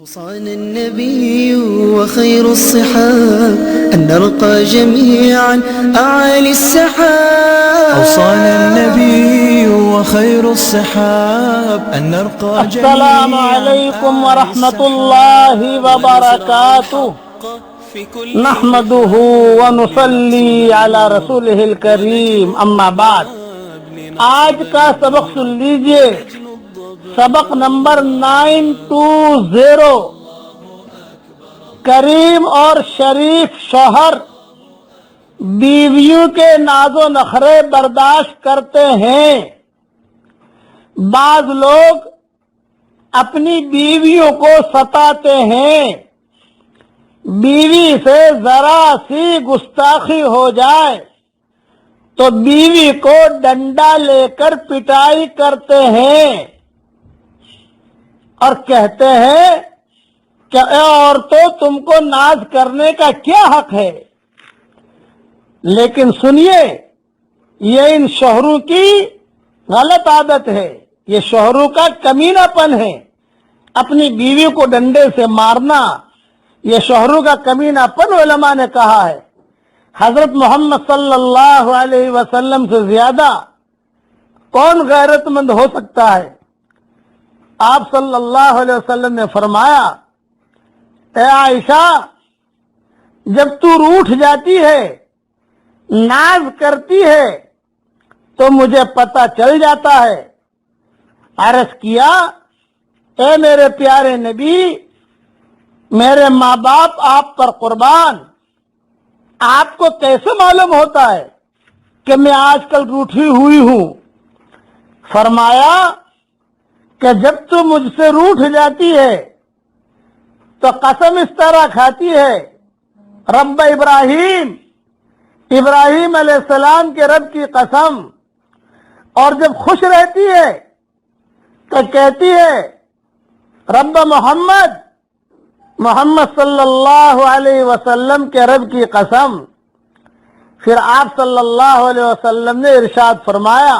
أوصانا النبي وخير الصحاب أن نرقى جميعا أعالي السحاب. أوصانا النبي وخير الصحاب أن نرقى جميعا. السلام عليكم ورحمة الله وبركاته. نحمده ونصلي على رسوله الكريم. اما بعد، آج کا سبق سن لیجئے. سبق نمبر 920. کریم اور شریف شوہر بیویوں کے ناز و نخرے برداشت کرتے ہیں. بعض لوگ اپنی بیویوں کو ستاتے ہیں. بیوی سے ذرا سی گستاخی ہو جائے تو بیوی کو ڈنڈا لے کر پٹائی کرتے ہیں اور کہتے ہیں کہ اے عورتوں، تم کو ناز کرنے کا کیا حق ہے. لیکن سنیے، یہ ان شوہروں کی غلط عادت ہے، یہ شوہروں کا کمینہ پن ہے. اپنی بیوی کو ڈنڈے سے مارنا یہ شوہروں کا کمینہ پن علماء نے کہا ہے. حضرت محمد صلی اللہ علیہ وسلم سے زیادہ کون غیرت مند ہو سکتا ہے؟ آپ صلی اللہ علیہ وسلم نے فرمایا، اے عائشہ، جب تو روٹھ جاتی ہے، ناز کرتی ہے تو مجھے پتہ چل جاتا ہے. عرض کیا، اے میرے پیارے نبی، میرے ماں باپ آپ پر قربان، آپ کو کیسے معلوم ہوتا ہے کہ میں آج کل روٹھی ہوئی ہوں؟ فرمایا کہ جب تو مجھ سے روٹھ جاتی ہے تو قسم اس طرح کھاتی ہے، رب ابراہیم، ابراہیم علیہ السلام کے رب کی قسم. اور جب خوش رہتی ہے تو کہتی ہے، رب محمد، محمد صلی اللہ علیہ وسلم کے رب کی قسم. پھر آپ صلی اللہ علیہ وسلم نے ارشاد فرمایا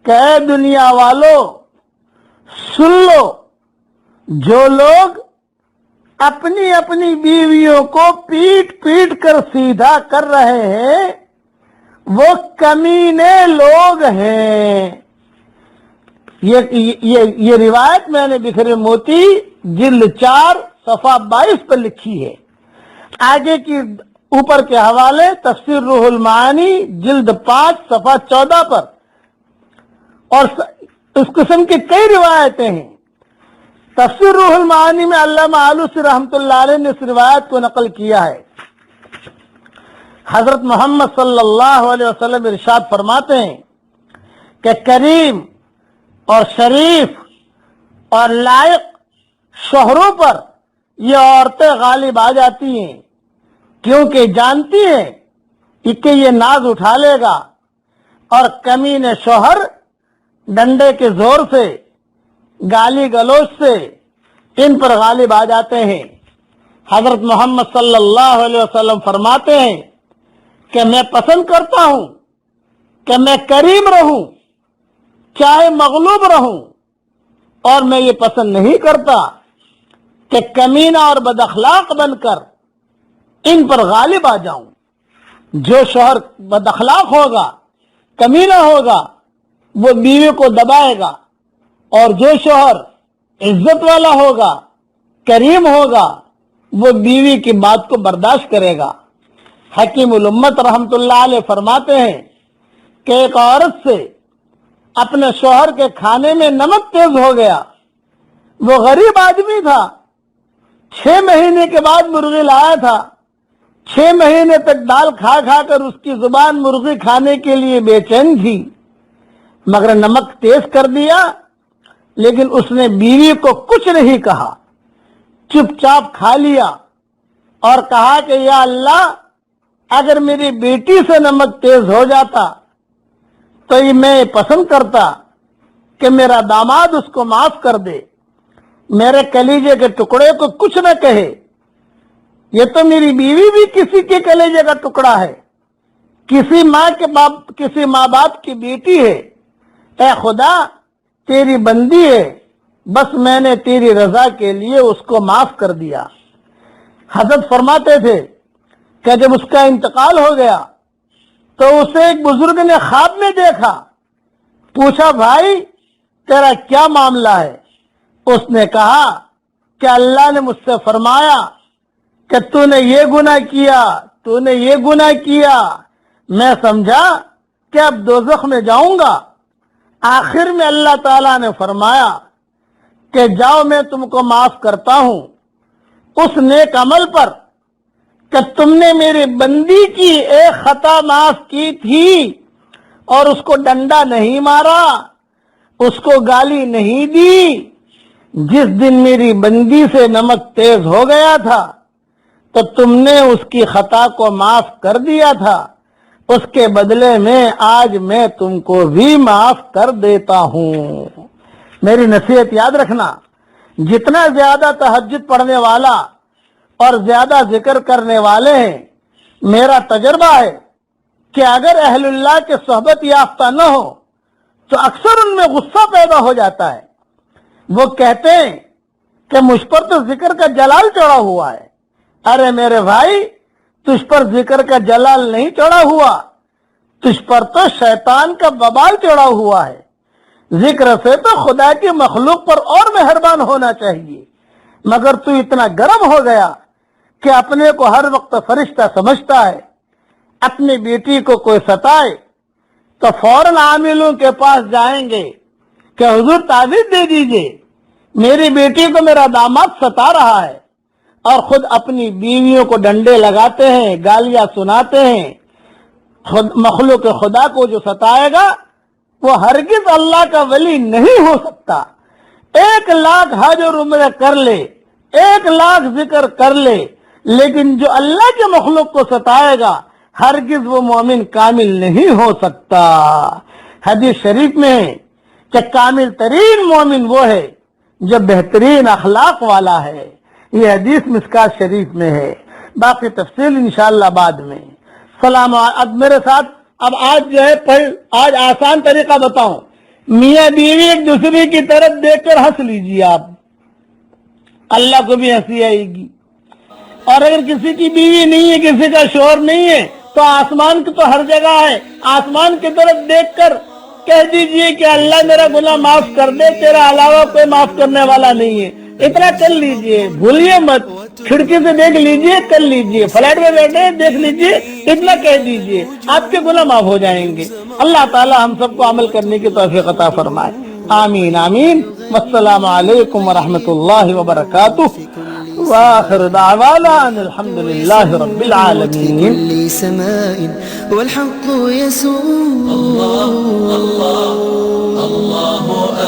کہ اے دنیا والو، سن لو، جو لوگ اپنی اپنی بیویوں کو پیٹ پیٹ کر سیدھا کر رہے ہیں وہ کمینے لوگ ہیں. یہ روایت میں نے بکھرے موتی جلد 4 صفحہ 22 پر لکھی ہے. آگے کی اوپر کے حوالے تفسیر روح المعانی جلد 5 صفحہ 14 پر. اور اس قسم کی کئی روایتیں ہیں. تفسیر روح المعانی میں علامہ آلوسی رحمۃ اللہ علیہ نے اس روایت کو نقل کیا ہے. حضرت محمد صلی اللہ علیہ وسلم ارشاد فرماتے ہیں کہ کریم اور شریف اور لائق شوہروں پر یہ عورتیں غالب آ جاتی ہیں، کیونکہ جانتی ہیں کہ یہ ناز اٹھا لے گا، اور کمینے شوہر ڈنڈے کے زور سے، گالی گلوچ سے ان پر غالب آ جاتے ہیں. حضرت محمد صلی اللہ علیہ وسلم فرماتے ہیں کہ میں پسند کرتا ہوں کہ میں کریم رہوں چاہے مغلوب رہوں، اور میں یہ پسند نہیں کرتا کہ کمینہ اور بد اخلاق بن کر ان پر غالب آ جاؤں. جو شوہر بد اخلاق ہوگا، کمینہ ہوگا، وہ بیوی کو دبائے گا، اور جو شوہر عزت والا ہوگا، کریم ہوگا، وہ بیوی کی بات کو برداشت کرے گا. حکیم الامت رحمت اللہ علیہ فرماتے ہیں کہ ایک عورت سے اپنے شوہر کے کھانے میں نمک تیز ہو گیا. وہ غریب آدمی تھا، 6 مہینے کے بعد مرغی لایا تھا. 6 مہینے تک دال کھا کھا کر اس کی زبان مرغی کھانے کے لیے بے چین تھی، مگر نمک تیز کر دیا. لیکن اس نے بیوی کو کچھ نہیں کہا، چپ چاپ کھا لیا اور کہا کہ یا اللہ، اگر میری بیٹی سے نمک تیز ہو جاتا تو یہ میں پسند کرتا کہ میرا داماد اس کو معاف کر دے، میرے کلیجے کے ٹکڑے کو کچھ نہ کہے. یہ تو میری بیوی بھی کسی کے کلیجے کا ٹکڑا ہے، کسی ماں باپ کی بیٹی ہے. اے خدا، تیری بندی ہے، بس میں نے تیری رضا کے لیے اس کو معاف کر دیا۔ حضرت فرماتے تھے کہ جب اس کا انتقال ہو گیا تو اسے ایک بزرگ نے خواب میں دیکھا، پوچھا بھائی تیرا کیا معاملہ ہے؟ اس نے کہا کہ اللہ نے مجھ سے فرمایا کہ تو نے یہ گناہ کیا، تو نے یہ گناہ کیا، میں سمجھا کہ اب دوزخ میں جاؤں گا۔ آخر میں اللہ تعالیٰ نے فرمایا کہ جاؤ میں تم کو معاف کرتا ہوں اس نیک عمل پر کہ تم نے میری بندی کی ایک خطا معاف کی تھی اور اس کو ڈنڈا نہیں مارا، اس کو گالی نہیں دی۔ جس دن میری بندی سے نمک تیز ہو گیا تھا تو تم نے اس کی خطا کو معاف کر دیا تھا، اس کے بدلے میں آج میں تم کو بھی معاف کر دیتا ہوں۔ میری نصیحت یاد رکھنا، جتنا زیادہ تہجد پڑھنے والا اور زیادہ ذکر کرنے والے ہیں، میرا تجربہ ہے کہ اگر اہل اللہ کے صحبت یافتہ نہ ہو تو اکثر ان میں غصہ پیدا ہو جاتا ہے۔ وہ کہتے ہیں کہ مجھ پر تو ذکر کا جلال چڑھا ہوا ہے۔ ارے میرے بھائی، تجھ پر ذکر کا جلال نہیں چڑھا ہوا، تجھ پر تو شیطان کا وبال چڑھا ہوا ہے۔ ذکر سے تو خدا کی مخلوق پر اور مہربان ہونا چاہیے، مگر تو اتنا گرم ہو گیا کہ اپنے کو ہر وقت فرشتہ سمجھتا ہے۔ اپنی بیٹی کو کوئی ستائے تو فوراً عاملوں کے پاس جائیں گے کہ حضور تعویذ دے دیجئے، میری بیٹی کو میرا داماد ستا رہا ہے، اور خود اپنی بیویوں کو ڈنڈے لگاتے ہیں، گالیاں سناتے ہیں۔ مخلوق خدا کو جو ستائے گا وہ ہرگز اللہ کا ولی نہیں ہو سکتا۔ 1,00,000 حج اور عمرہ کر لے، 1,00,000 ذکر کر لے، لیکن جو اللہ کے مخلوق کو ستائے گا ہرگز وہ مومن کامل نہیں ہو سکتا۔ حدیث شریف میں ہے کہ کامل ترین مومن وہ ہے جو بہترین اخلاق والا ہے۔ یہ حدیث مشکات شریف میں ہے، باقی تفصیل انشاءاللہ بعد میں۔ سلام۔ اب میرے ساتھ آج جو ہے آج آسان طریقہ بتاؤں، میاں بیوی ایک دوسرے کی طرف دیکھ کر ہنس لیجیے آپ، اللہ کو بھی ہنسی آئے گی۔ اور اگر کسی کی بیوی نہیں ہے، کسی کا شوہر نہیں ہے، تو آسمان کی تو ہر جگہ ہے، آسمان کی طرف دیکھ کر کہہ دیجئے کہ اللہ میرا گناہ معاف کر دے، تیرا علاوہ کوئی معاف کرنے والا نہیں ہے۔ اتنا کر لیجئے، بھولیے مت، کھڑکی سے دیکھ لیجئے، کر لیجئے، فلیٹ میں بیٹھے دیکھ لیجئے، اتنا کہہ دیجئے، آپ کے گناہ معاف ہو جائیں گے۔ اللہ تعالی ہم سب کو عمل کرنے کی توفیق عطا فرمائے، آمین آمین۔ والسلام علیکم ورحمۃ اللہ وبرکاتہ، وآخر دعوانا ان الحمد للہ رب العالمین۔ كل سماء والحق يسوع الله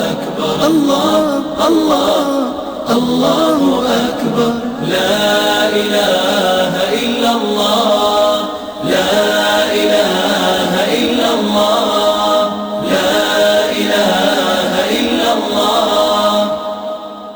أكبر الله أكبر لا إله